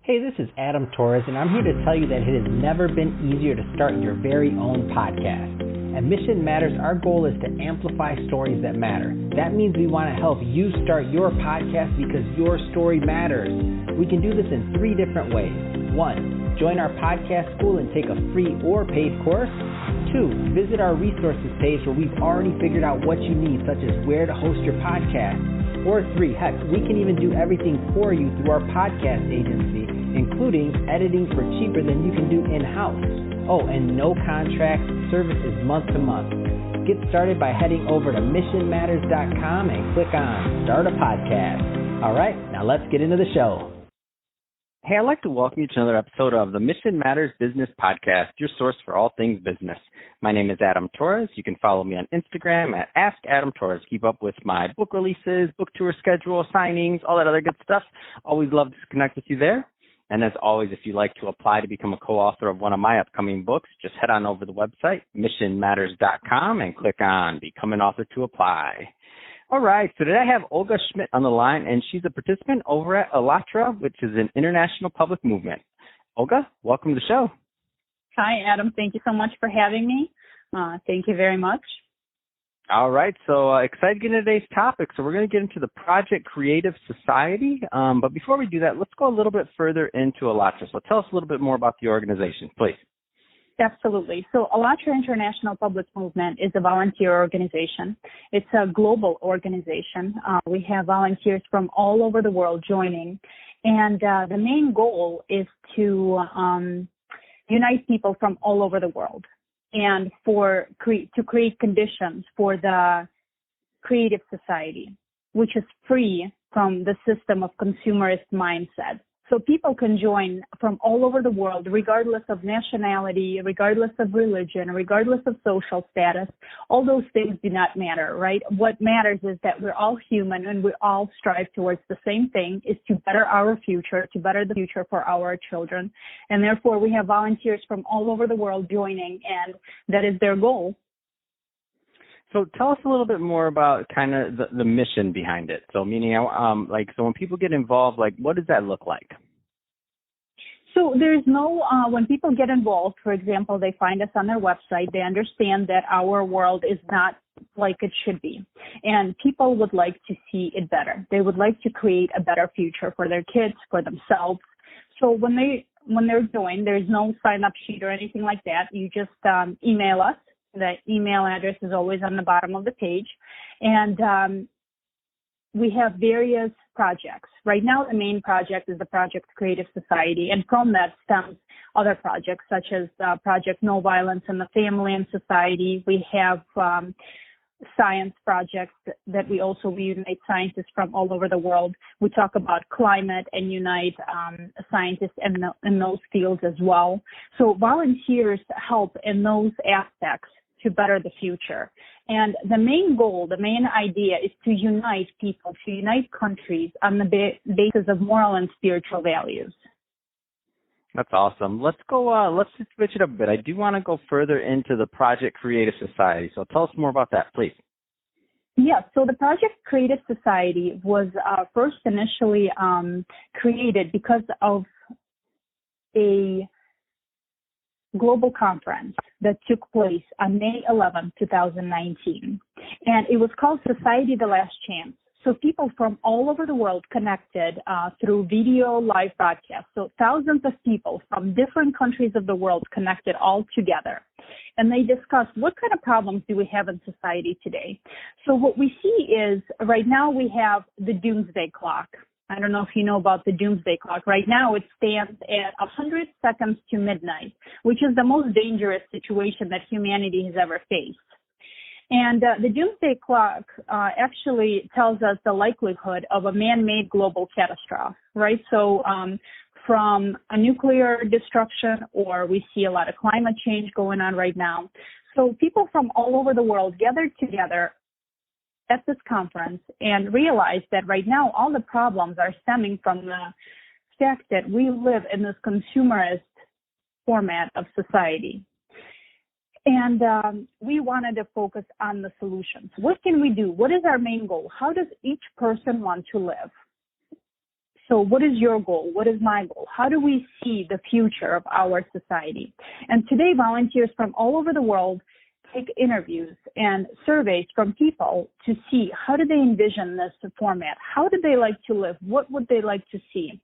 Hey, this is Adam Torres, and I'm here to tell you that it has never been easier to start your very own podcast. At Mission Matters, our goal is to amplify stories that matter. That means we want to help you start your podcast because your story matters. We can do this in 3 different ways. 1, join our podcast school and take a free or paid course. 2, visit our resources page where we've already figured out what you need, such as where to host your podcast. Or 3, heck, we can even do everything for you through our podcast agency, including editing for cheaper than you can do in-house. Oh, and no contract, service is month to month. Get started by heading over to missionmatters.com and click on Start a Podcast. All right, now let's get into the show. Hey, I'd like to welcome you to another episode of the Mission Matters Business Podcast, your source for all things business. My name is Adam Torres. You can follow me on Instagram at AskAdamTorres. Keep up with my book releases, book tour schedule, signings, all that other good stuff. Always love to connect with you there. And as always, if you'd like to apply to become a co-author of one of my upcoming books, just head on over to the website, missionmatters.com, and click on Become an Author to apply. All right, so today I have Olga Schmidt on the line, and she's a participant over at ALLATRA, which is an international public movement. Olga, welcome to the show. Hi, Adam. Thank you so much for having me. Thank you very much. All right, so excited to get into today's topic. So we're going to get into the Project Creative Society. But before we do that, let's go a little bit further into ALLATRA. So tell us a little bit more about the organization, please. Absolutely. So ALLATRA International Public Movement is a volunteer organization. It's a global organization. We have volunteers from all over the world joining. And the main goal is to unite people from all over the world and to create conditions for the creative society, which is free from the system of consumerist mindset. So people can join from all over the world, regardless of nationality, regardless of religion, regardless of social status. All those things do not matter, right? What matters is that we're all human and we all strive towards the same thing, is to better our future, to better the future for our children. And therefore, we have volunteers from all over the world joining, and that is their goal. So tell us a little bit more about kind of the mission behind it. So meaning, so when people get involved, what does that look like? So there's no, when people get involved, for example, they find us on their website, they understand that our world is not like it should be. And people would like to see it better. They would like to create a better future for their kids, for themselves. So when they're joined, there's no sign-up sheet or anything like that. You just email us. The email address is always on the bottom of the page. And we have various projects. Right now, the main project is the Project Creative Society. And from that stems other projects, such as Project No Violence in the Family and Society. We have science projects that we unite scientists from all over the world. We talk about climate and unite scientists in those fields as well. So volunteers help in those aspects to better the future. And the main goal, the main idea is to unite people, to unite countries on the basis of moral and spiritual values. That's awesome. Let's go, let's just switch it up a bit. I do want to go further into the Project Creative Society. So tell us more about that, please. Yes, so the Project Creative Society was first initially created because of a global conference that took place on May 11, 2019. And it was called Society the Last Chance. So people from all over the world connected through video live broadcast. So thousands of people from different countries of the world connected all together. And they discussed what kind of problems do we have in society today. So what we see is right now we have the doomsday clock. I don't know if you know about the doomsday clock. Right now it stands at 100 seconds to midnight, which is the most dangerous situation that humanity has ever faced. And the doomsday clock actually tells us the likelihood of a man-made global catastrophe, right? So from a nuclear destruction, or we see a lot of climate change going on right now. So people from all over the world gathered together at this conference and realized that right now all the problems are stemming from the fact that we live in this consumerist format of society. And we wanted to focus on the solutions. What can we do? What is our main goal? How does each person want to live? So what is your goal? What is my goal? How do we see the future of our society? And today, volunteers from all over the world take interviews and surveys from people to see how do they envision this format? How do they like to live? What would they like to see?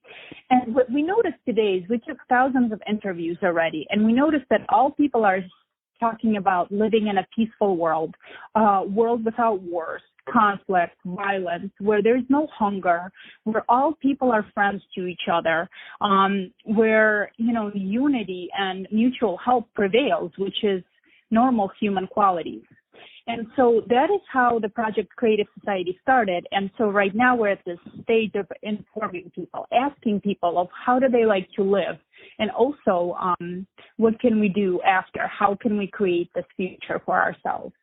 And what we noticed today is we took thousands of interviews already, and we noticed that all people are talking about living in a peaceful world, world without wars, conflict, violence, where there's no hunger, where all people are friends to each other, where, unity and mutual help prevails, which is normal human qualities. And so that is how the Project Creative Society started. And so right now we're at this stage of informing people, asking people of how do they like to live, and also what can we do after? How can we create this future for ourselves?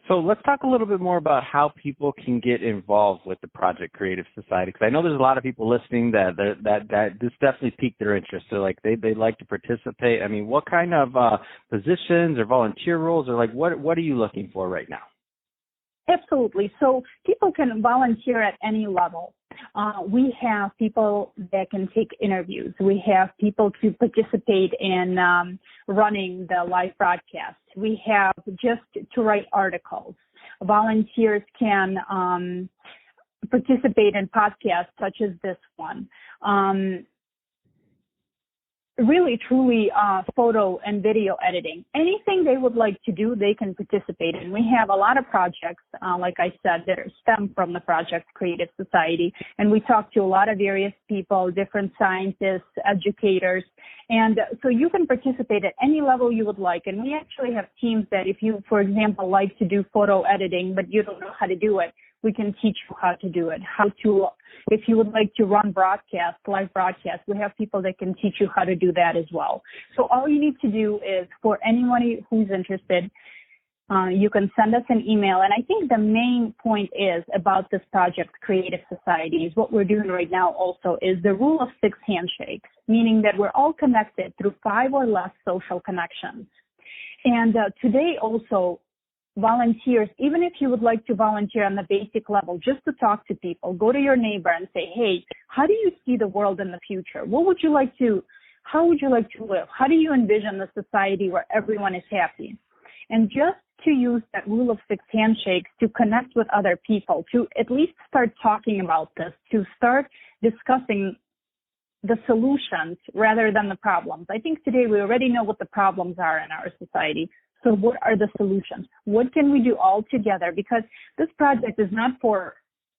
So let's talk a little bit more about how people can get involved with the Project Creative Society, because I know there's a lot of people listening that this definitely piqued their interest. So like they'd like to participate. I mean, what kind of positions or volunteer roles, or like what are you looking for right now? Absolutely. So people can volunteer at any level. We have people that can take interviews. We have people to participate in running the live broadcast. We have just to write articles. Volunteers can participate in podcasts such as this one. Really, truly, photo and video editing. Anything they would like to do, they can participate in. We have a lot of projects, like I said, that stem from the Project Creative Society. And we talk to a lot of various people, different scientists, educators. And so you can participate at any level you would like. And we actually have teams that if you, for example, like to do photo editing, but you don't know how to do it, we can teach you how to do it, if you would like to run live broadcasts, we have people that can teach you how to do that as well. So all you need to do is, for anyone who's interested, you can send us an email. And I think the main point is about this Project Creative Society is what we're doing right now also is the rule of 6 handshakes, meaning that we're all connected through 5 or less social connections. And today also, volunteers, even if you would like to volunteer on the basic level, just to talk to people, go to your neighbor and say, hey, how do you see the world in the future? How would you like to live? How do you envision the society where everyone is happy? And just to use that rule of 6 handshakes to connect with other people, to at least start talking about this, to start discussing the solutions rather than the problems. I think today we already know what the problems are in our society. So what are the solutions? What can we do all together? Because this project is not for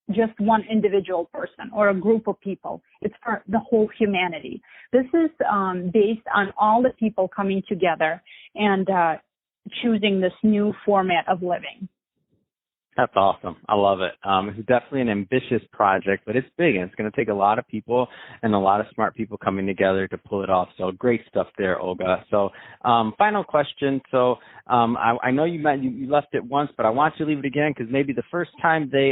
just one individual person or a group of people. It's for the whole humanity. This is based on all the people coming together and choosing this new format of living. That's awesome. I love it. It's definitely an ambitious project, but it's big, and it's going to take a lot of people and a lot of smart people coming together to pull it off. So great stuff there, Olga. So final question. So I know you left it once, but I want you to leave it again, because maybe the first time they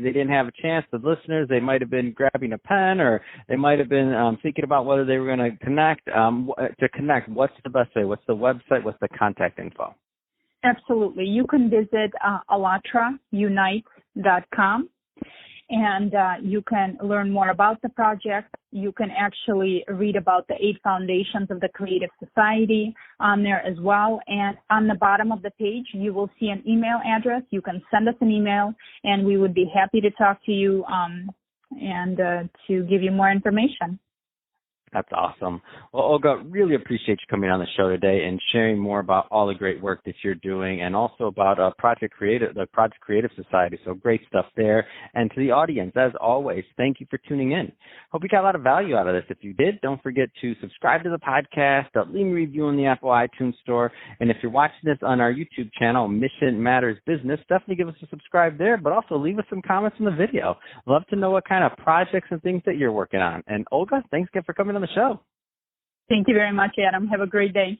didn't have a chance, the listeners, they might have been grabbing a pen, or they might have been thinking about whether they were going to connect. To connect, what's the best way? What's the website? What's the contact info? Absolutely. You can visit allatraunite.com, and you can learn more about the project. You can actually read about the 8 foundations of the Creative Society on there as well. And on the bottom of the page, you will see an email address. You can send us an email, and we would be happy to talk to you and to give you more information. That's awesome. Well, Olga, really appreciate you coming on the show today and sharing more about all the great work that you're doing, and also about the Project Creative Society. So great stuff there. And to the audience, as always, thank you for tuning in. Hope you got a lot of value out of this. If you did, don't forget to subscribe to the podcast, leave a review in the Apple iTunes Store. And if you're watching this on our YouTube channel, Mission Matters Business, definitely give us a subscribe there, but also leave us some comments in the video. Love to know what kind of projects and things that you're working on. And Olga, thanks again for coming on the show. Thank you very much, Adam. Have a great day.